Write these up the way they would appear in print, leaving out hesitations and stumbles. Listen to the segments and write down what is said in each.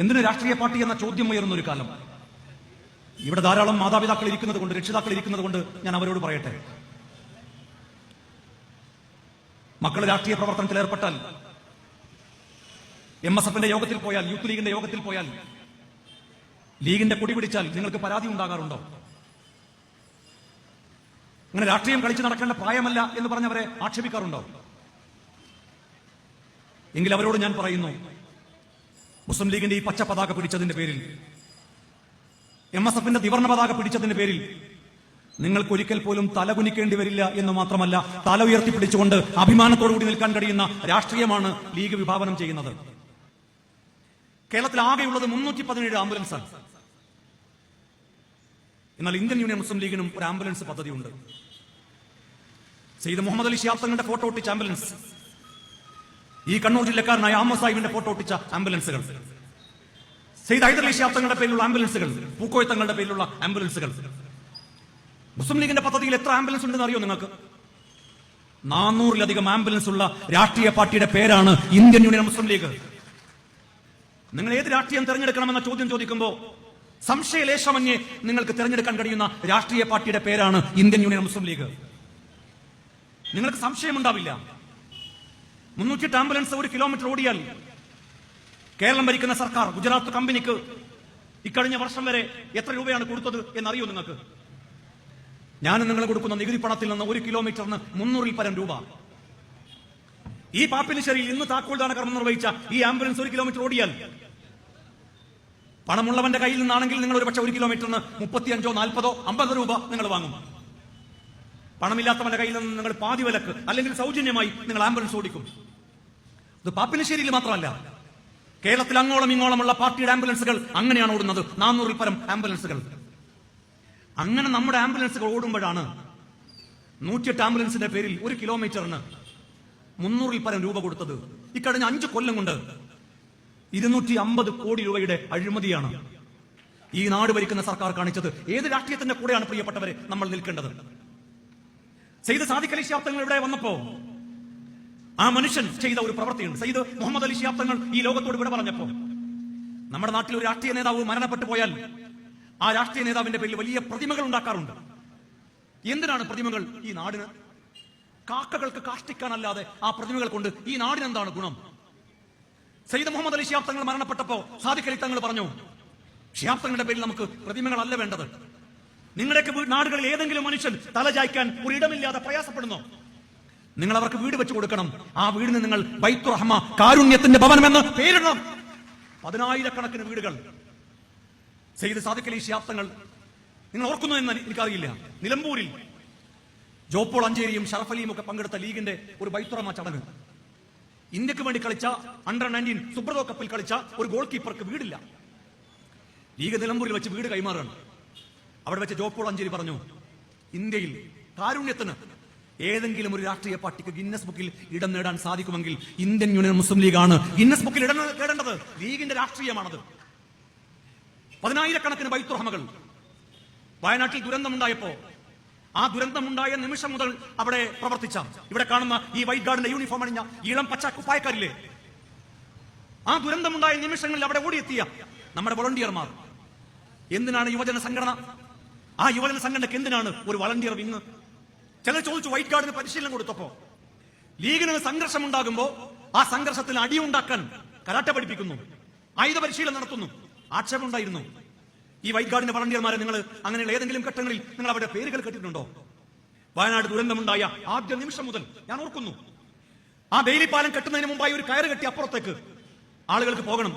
എന്തിന് രാഷ്ട്രീയ പാർട്ടി എന്ന ചോദ്യം ഉയർന്ന ഒരു കാലം. ഇവിടെ ധാരാളം മാതാപിതാക്കൾ ഇരിക്കുന്നത് കൊണ്ട്, രക്ഷിതാക്കൾ ഇരിക്കുന്നത് കൊണ്ട് ഞാൻ അവരോട് പറയട്ടെ, മക്കൾ രാഷ്ട്രീയ പ്രവർത്തനത്തിൽ ഏർപ്പെട്ടാൽ, MSFന്റെ യോഗത്തിൽ പോയാൽ, യൂത്ത് ലീഗിന്റെ യോഗത്തിൽ പോയാൽ, ലീഗിന്റെ കൊടി പിടിച്ചാൽ നിങ്ങൾക്ക് പരാതി ഉണ്ടാകാറുണ്ടോ? അങ്ങനെ രാഷ്ട്രീയം കളിച്ച് നടക്കേണ്ട പ്രായമല്ല എന്ന് പറഞ്ഞവരെ ആക്ഷേപിക്കാറുണ്ടോ? എങ്കിൽ അവരോട് ഞാൻ പറയുന്നു, മുസ്ലിം ലീഗിന്റെ ഈ പച്ച പതാക പിടിച്ചതിന്റെ പേരിൽ, MSFന്റെ ത്രിവർണ്ണ പതാക പിടിച്ചതിന്റെ പേരിൽ നിങ്ങൾക്ക് ഒരിക്കൽ പോലും തലകുനിക്കേണ്ടി വരില്ല എന്ന് മാത്രമല്ല, തല ഉയർത്തിപ്പിടിച്ചുകൊണ്ട് അഭിമാനത്തോടുകൂടി നിൽക്കാൻ കഴിയുന്ന രാഷ്ട്രീയമാണ് ലീഗ് വിഭാവനം ചെയ്യുന്നത്. കേരളത്തിൽ ആകെയുള്ളത് 317 ആംബുലൻസാണ്. എന്നാൽ ഇന്ത്യൻ യൂണിയൻ മുസ്ലിം ലീഗിനും ഒരു ആംബുലൻസ് പദ്ധതിയുണ്ട്. സയ്യിദ് മുഹമ്മദ് അലി ശിഹാബ് തങ്ങളുടെ ഫോട്ടോ ഒട്ടിച്ച ആംബുലൻസ്, ഈ കണ്ണൂർ ജില്ലക്കാരനായ അഹമ്മദ് സാഹിബിന്റെ ഫോട്ടോ ഒട്ടിച്ച ആംബുലൻസുകൾ, സയ്യിദ് ഹൈദർ അലി ശിഹാബ് തങ്ങളുടെ പേരിലുള്ള ആംബുലൻസുകൾ, പൂക്കോയ തങ്ങളുടെ പേരിലുള്ള ആംബുലൻസുകൾ. മുസ്ലിം ലീഗിന്റെ പദ്ധതിയിൽ എത്ര ആംബുലൻസ് ഉണ്ടെന്ന് അറിയോ നിങ്ങൾക്ക്? 400-ലധികം ആംബുലൻസ് ഉള്ള രാഷ്ട്രീയ പാർട്ടിയുടെ പേരാണ് ഇന്ത്യൻ യൂണിയൻ മുസ്ലിം ലീഗ്. നിങ്ങൾ ഏത് രാഷ്ട്രീയം തെരഞ്ഞെടുക്കണമെന്ന ചോദ്യം ചോദിക്കുമ്പോൾ സംശയലേശമന്യേ നിങ്ങൾക്ക് തെരഞ്ഞെടുക്കാൻ കഴിയുന്ന രാഷ്ട്രീയ പാർട്ടിയുടെ പേരാണ് ഇന്ത്യൻ യൂണിയൻ മുസ്ലിം ലീഗ്. നിങ്ങൾക്ക് സംശയമുണ്ടാവില്ല. 308 ആംബുലൻസ് 1 കിലോമീറ്റർ ഓടിയാൽ കേരളം ഭരിക്കുന്ന സർക്കാർ ഗുജറാത്ത് കമ്പനിക്ക് ഇക്കഴിഞ്ഞ വർഷം വരെ എത്ര രൂപയാണ് കൊടുത്തത് എന്നറിയോ നിങ്ങൾക്ക്? ഞാൻ നിങ്ങൾ കൊടുക്കുന്ന നികുതി പണത്തിൽ നിന്ന് 1 കിലോമീറ്ററിന് 300-ൽ പരം രൂപ. ഈ പാപ്പിനിശ്ശേരിയിൽ ഇന്ന് താക്കോൽദാന കർമ്മം നിർവഹിച്ച ഈ ആംബുലൻസ് 1 കിലോമീറ്റർ ഓടിയാൽ, പണമുള്ളവന്റെ കയ്യിൽ നിന്നാണെങ്കിൽ നിങ്ങൾ ഒരു പക്ഷേ 1 കിലോമീറ്ററിന് 35, 40, 50 രൂപ നിങ്ങൾ വാങ്ങും. പണമില്ലാത്തവന്റെ കയ്യിൽ നിന്ന് നിങ്ങൾ പാതി വിലക്ക് അല്ലെങ്കിൽ സൗജന്യമായി നിങ്ങൾ ആംബുലൻസ് ഓടിക്കും. ഇത് പാപ്പിനിശ്ശേരിയിൽ മാത്രമല്ല, കേരളത്തിൽ അങ്ങോളം ഇങ്ങോളമുള്ള പാർട്ടിയുടെ ആംബുലൻസുകൾ അങ്ങനെയാണ് ഓടുന്നത്. 400-ൽ പരം ആംബുലൻസുകൾ. അങ്ങനെ നമ്മുടെ ആംബുലൻസുകൾ ഓടുമ്പോഴാണ് 108 ആംബുലൻസിന്റെ പേരിൽ 1 കിലോമീറ്ററിന് 300-ൽ പരം രൂപ കൊടുത്തത്. ഇക്കഴിഞ്ഞ 5 കൊല്ലം കൊണ്ട് 250 കോടി രൂപയുടെ അഴിമതിയാണ് ഈ നാട് ഭരിക്കുന്ന സർക്കാർ കാണിച്ചത്. ഏത് രാഷ്ട്രീയത്തിന്റെ കൂടെയാണ് പ്രിയപ്പെട്ടവരെ നമ്മൾ നിൽക്കേണ്ടത്? സയ്യിദ് സാദിഖ് അലി ശിഹാബ് തങ്ങൾ ഇവിടെ വന്നപ്പോ ആ മനുഷ്യൻ ചെയ്ത ഒരു പ്രവൃത്തിയുണ്ട്. സയ്യിദ് മുഹമ്മദ് അലി ശിഹാബ് തങ്ങൾ ഈ ലോകത്തോട് ഇവിടെ പറഞ്ഞപ്പോ, നമ്മുടെ നാട്ടിൽ ഒരു രാഷ്ട്രീയ നേതാവ് മരണപ്പെട്ടു പോയാൽ ആ രാഷ്ട്രീയ നേതാവിന്റെ പേരിൽ വലിയ പ്രതിമകൾ ഉണ്ടാക്കാറുണ്ട്. എന്തിനാണ് പ്രതിമകൾ? ഈ നാടിന് കാക്കകൾക്ക് കാഷ്ടിക്കാനല്ലാതെ ആ പ്രതിമകൾ കൊണ്ട് ഈ നാടിനെന്താണ് ഗുണം? സയ്യിദ് മുഹമ്മദ് അലി ശിഹാബ് തങ്ങൾ മരണപ്പെട്ടപ്പോ സാദിഖ് അലി തങ്ങൾ പറഞ്ഞു, ശിഹാബ് തങ്ങളുടെ പേരിൽ നമുക്ക് പ്രതിമകളല്ല വേണ്ടത്. നിങ്ങളുടെയൊക്കെ നാടുകളിൽ ഏതെങ്കിലും മനുഷ്യൻ തലചായ്ക്കാൻ ഒരിടമില്ലാതെ പ്രയാസപ്പെടുന്നു, നിങ്ങൾ അവർക്ക് വീട് വെച്ച് കൊടുക്കണം. ആ വീടിന് നിങ്ങൾ ബൈത്തുർ റഹ്മ, കാരുണ്യത്തിന്റെ ഭവനം എന്ന് പേരിടണം. 10,000-കണക്കിന് വീടുകൾ സയ്യിദ് സാദിഖ് അലി ശിഹാബ് തങ്ങൾ, നിങ്ങൾ ഓർക്കുന്നു എന്ന് എനിക്കറിയില്ല, നിലമ്പൂരിൽ ജോപ്പോൾ അഞ്ചേരിയും ഷറഫ് അലിയും ഒക്കെ പങ്കെടുത്ത ലീഗിന്റെ ഒരു ബൈത്തുർ റഹ്മ ചടങ്ങ്. ഇന്ത്യക്ക് വേണ്ടി കളിച്ച അണ്ടർ-19 സുബ്രതോ കപ്പിൽ കളിച്ച ഒരു ഗോൾ കീപ്പർക്ക് വീടില്ല. ലീഗ് നിലമ്പൂരിൽ വെച്ച് വീട് കൈമാറുകയാണ്. അവിടെ വെച്ച് ജോപ്പോൾ അഞ്ചേരി പറഞ്ഞു, ഇന്ത്യയിൽ കാരുണ്യത്തിന് ഏതെങ്കിലും ഒരു രാഷ്ട്രീയ പാർട്ടിക്ക് ഗിന്നസ് ബുക്കിൽ ഇടം നേടാൻ സാധിക്കുമെങ്കിൽ ഇന്ത്യൻ യൂണിയൻ മുസ്ലിം ലീഗാണ് ഗിന്നസ് ബുക്കിൽ ഇടം നേടേണ്ടത്. ലീഗിന്റെ രാഷ്ട്രീയമാണത്. 10,000-കണക്കിന് ബൈത്തുർ റഹ്മകൾ. വയനാട്ടിൽ ദുരന്തമുണ്ടായപ്പോ ആ ദുരന്തമുണ്ടായ നിമിഷം മുതൽ അവിടെ പ്രവർത്തിച്ച, ഇവിടെ കാണുന്ന ഈ വൈറ്റ് ഗാർഡിന്റെ യൂണിഫോം അണിഞ്ഞ ഇളം പച്ച കുപ്പായക്കാരില്ലേ, ആ ദുരന്തമുണ്ടായ നിമിഷങ്ങളിൽ അവിടെ ഓടിയെത്തിയ നമ്മുടെ വോളണ്ടിയർമാർ. എന്തിനാണ് യുവജന സംഘടന? ആ യുവജന സംഘടനയ്ക്ക് എന്തിനാണ് ഒരു വളണ്ടിയർ വിങ്? ചിലർ ചോദിച്ചു, വൈറ്റ് ഗാർഡിന് പരിശീലനം കൊടുത്തപ്പോ ലീഗിന് സംഘർഷം ഉണ്ടാകുമ്പോ ആ സംഘർഷത്തിൽ അടിയുണ്ടാക്കാൻ കരാട്ടെ പഠിപ്പിക്കുന്നു, ആയുധ പരിശീലനം നടത്തുന്നു. ആക്ഷേപമുണ്ടായിരുന്നു. ഈ വൈറ്റ് ഗാർഡിന്റെ വളണ്ടിയർമാരെ നിങ്ങൾ അങ്ങനെയുള്ള ഏതെങ്കിലും ഘട്ടങ്ങളിൽ നിങ്ങൾ അവരുടെ പേരുകൾ കേട്ടിട്ടുണ്ടോ? വയനാട് ദുരന്തമുണ്ടായ ആദ്യ നിമിഷം മുതൽ ഞാൻ ഓർക്കുന്നു, ആ ബെയിലിപ്പാലം കെട്ടുന്നതിന് മുമ്പായി ഒരു കയറ് കെട്ടി അപ്പുറത്തേക്ക് ആളുകൾക്ക് പോകണം.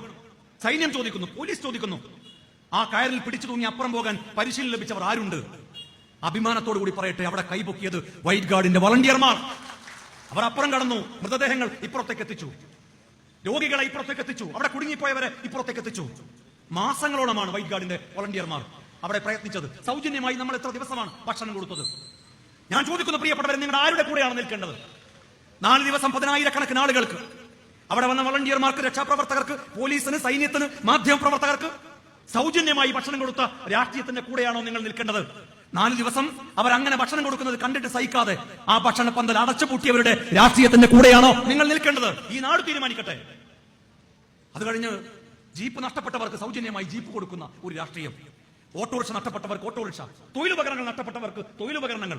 സൈന്യം ചോദിക്കുന്നു, പോലീസ് ചോദിക്കുന്നു. ആ കയറിൽ പിടിച്ചു തൂങ്ങി അപ്പുറം പോകാൻ പരിശീലനം ലഭിച്ചവർ ആരുണ്ട്? അഭിമാനത്തോടു കൂടി പറയട്ടെ, അവിടെ കൈപൊക്കിയത് വൈറ്റ് ഗാർഡിന്റെ വളണ്ടിയർമാർ. അവർ അപ്പുറം കടന്നു, മൃതദേഹങ്ങൾ ഇപ്പുറത്തേക്ക് എത്തിച്ചു, രോഗികളെ ഇപ്പുറത്തേക്ക് എത്തിച്ചു, അവിടെ കുടുങ്ങിപ്പോയവരെ ഇപ്പുറത്തേക്ക് എത്തിച്ചു. മാസങ്ങളോളമാണ് വൈറ്റ് ഗാർഡിന്റെ വളണ്ടിയർമാർ അവിടെ പ്രയത്നിച്ചത്. സൗജന്യമായി നമ്മൾ എത്ര ദിവസമാണ് ഭക്ഷണം കൊടുത്തത്? ഞാൻ ചോദിക്കുന്ന പ്രിയപ്പെട്ടവരെ, നിങ്ങൾ ആരുടെ കൂടെയാണ് നിൽക്കേണ്ടത്? 4 ദിവസം 10,000-കണക്കിന് ആളുകൾക്ക്, അവിടെ വന്ന വളണ്ടിയർമാർക്ക്, രക്ഷാപ്രവർത്തകർക്ക്, പോലീസിന്, സൈന്യത്തിന്, മാധ്യമ പ്രവർത്തകർക്ക് സൗജന്യമായി ഭക്ഷണം കൊടുത്ത രാഷ്ട്രീയത്തിന്റെ കൂടെയാണോ നിങ്ങൾ നിൽക്കേണ്ടത്? 4 ദിവസം അവർ അങ്ങനെ ഭക്ഷണം കൊടുക്കുന്നത് കണ്ടിട്ട് സഹിക്കാതെ ആ ഭക്ഷണ പന്തൽ അടച്ചുപൂട്ടിയവരുടെ രാഷ്ട്രീയത്തിന്റെ കൂടെയാണോ നിങ്ങൾ നിൽക്കേണ്ടത്? ഈ നാട് തീരുമാനിക്കട്ടെ. അത് കഴിഞ്ഞ് ജീപ്പ് നഷ്ടപ്പെട്ടവർക്ക് സൗജന്യമായി ജീപ്പ് കൊടുക്കുന്ന ഒരു രാഷ്ട്രീയം, ഓട്ടോറിക്ഷ നഷ്ടപ്പെട്ടവർക്ക് ഓട്ടോറിക്ഷ, തൊഴിലുപകരണങ്ങൾ നഷ്ടപ്പെട്ടവർക്ക് തൊഴിലുപകരണങ്ങൾ,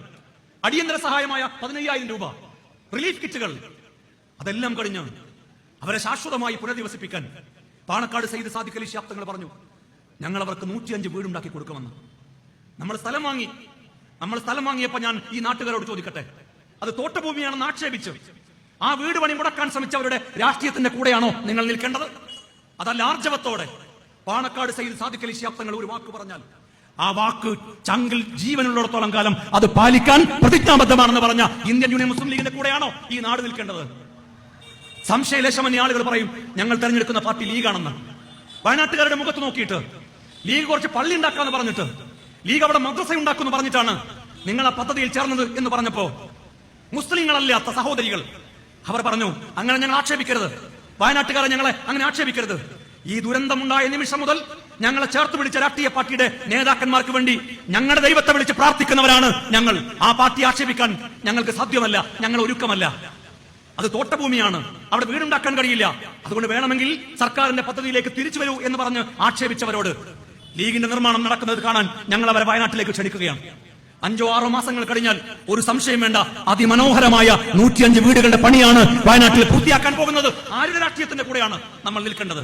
അടിയന്തര സഹായമായ 15,000 രൂപ, റിലീഫ് കിറ്റുകൾ, അതെല്ലാം കഴിഞ്ഞ് അവരെ ശാശ്വതമായി പുനരധിവസിപ്പിക്കാൻ പാണക്കാട് സയ്യിദ് സാദിഖ് അലി ശിഹാബ് തങ്ങൾ പറഞ്ഞു, ഞങ്ങൾ അവർക്ക് 105 വീടുണ്ടാക്കി കൊടുക്കുമെന്ന്. നമ്മൾ സ്ഥലം വാങ്ങിയപ്പോ ഞാൻ ഈ നാട്ടുകാരോട് ചോദിക്കട്ടെ, അത് തോട്ടഭൂമിയാണെന്ന് ആക്ഷേപിച്ച് ആ വീട് പണി മുടക്കാൻ ശ്രമിച്ചവരുടെ രാഷ്ട്രീയത്തിന്റെ കൂടെയാണോ നിങ്ങൾ നിൽക്കേണ്ടത്? അതല്ല ആർജവത്തോടെ പാണക്കാട് സയ്യിദ് സാദിഖ് അലി ശിഹാബ് തങ്ങൾ ഒരു വാക്ക് പറഞ്ഞാൽ ആ വാക്ക് ചങ്കിൽ ജീവനുള്ളിടത്തോളം കാലം അത് പാലിക്കാൻ പ്രതിജ്ഞാബദ്ധമാണെന്ന് പറഞ്ഞ ഇന്ത്യൻ യൂണിയൻ മുസ്ലിം ലീഗിന്റെ കൂടെയാണോ ഈ നാട് നിൽക്കേണ്ടത്? സംശയലേശമന്യ ആളുകൾ പറയും ഞങ്ങൾ തെരഞ്ഞെടുക്കുന്ന പാർട്ടി ലീഗാണെന്ന്. വയനാട്ടുകാരുടെ മുഖത്ത് നോക്കിയിട്ട് ലീഗ് കുറച്ച് പള്ളി ഉണ്ടാക്കാന്ന് പറഞ്ഞിട്ട്, ലീഗ് അവിടെ മദ്രസ ഉണ്ടാക്കുമെന്ന് പറഞ്ഞിട്ടാണ് നിങ്ങൾ ആ പദ്ധതിയിൽ ചേർന്നത് എന്ന് പറഞ്ഞപ്പോ മുസ്ലിങ്ങളല്ലാത്ത സഹോദരികൾ അവർ പറഞ്ഞു, അങ്ങനെ ഞങ്ങൾ ആക്ഷേപിക്കരുത്, വയനാട്ടുകാരെ ഞങ്ങളെ അങ്ങനെ ആക്ഷേപിക്കരുത്. ഈ ദുരന്തമുണ്ടായ നിമിഷം മുതൽ ഞങ്ങളെ ചേർത്ത് പിടിച്ച രാഷ്ട്രീയ പാർട്ടിയുടെ നേതാക്കന്മാർക്ക് വേണ്ടി ഞങ്ങളുടെ ദൈവത്തെ വിളിച്ച് പ്രാർത്ഥിക്കുന്നവരാണ് ഞങ്ങൾ. ആ പാർട്ടി ആക്ഷേപിക്കാൻ ഞങ്ങൾക്ക് സാധ്യമല്ല, ഞങ്ങൾ ഒരുക്കമല്ല. അത് തോട്ടഭൂമിയാണ്, അവിടെ വീടുണ്ടാക്കാൻ കഴിയില്ല. അതുകൊണ്ട് വേണമെങ്കിൽ സർക്കാരിന്റെ പദ്ധതിയിലേക്ക് തിരിച്ചു വരൂ എന്ന് പറഞ്ഞ് ആക്ഷേപിച്ചവരോട് ലീഗിന്റെ നിർമ്മാണം നടക്കുന്നത് കാണാൻ ഞങ്ങൾ അവരെ വയനാട്ടിലേക്ക് ക്ഷണിക്കുകയാണ്. 5-6 മാസങ്ങൾ കഴിഞ്ഞാൽ ഒരു സംശയം വേണ്ട, അതിമനോഹരമായ 105 വീടുകളുടെ പണിയാണ് വയനാട്ടിൽ പൂർത്തിയാക്കാൻ പോകുന്നത്. ആരുടെ രാഷ്ട്രീയത്തിന്റെ കൂടെയാണ് നമ്മൾ നിൽക്കേണ്ടത്?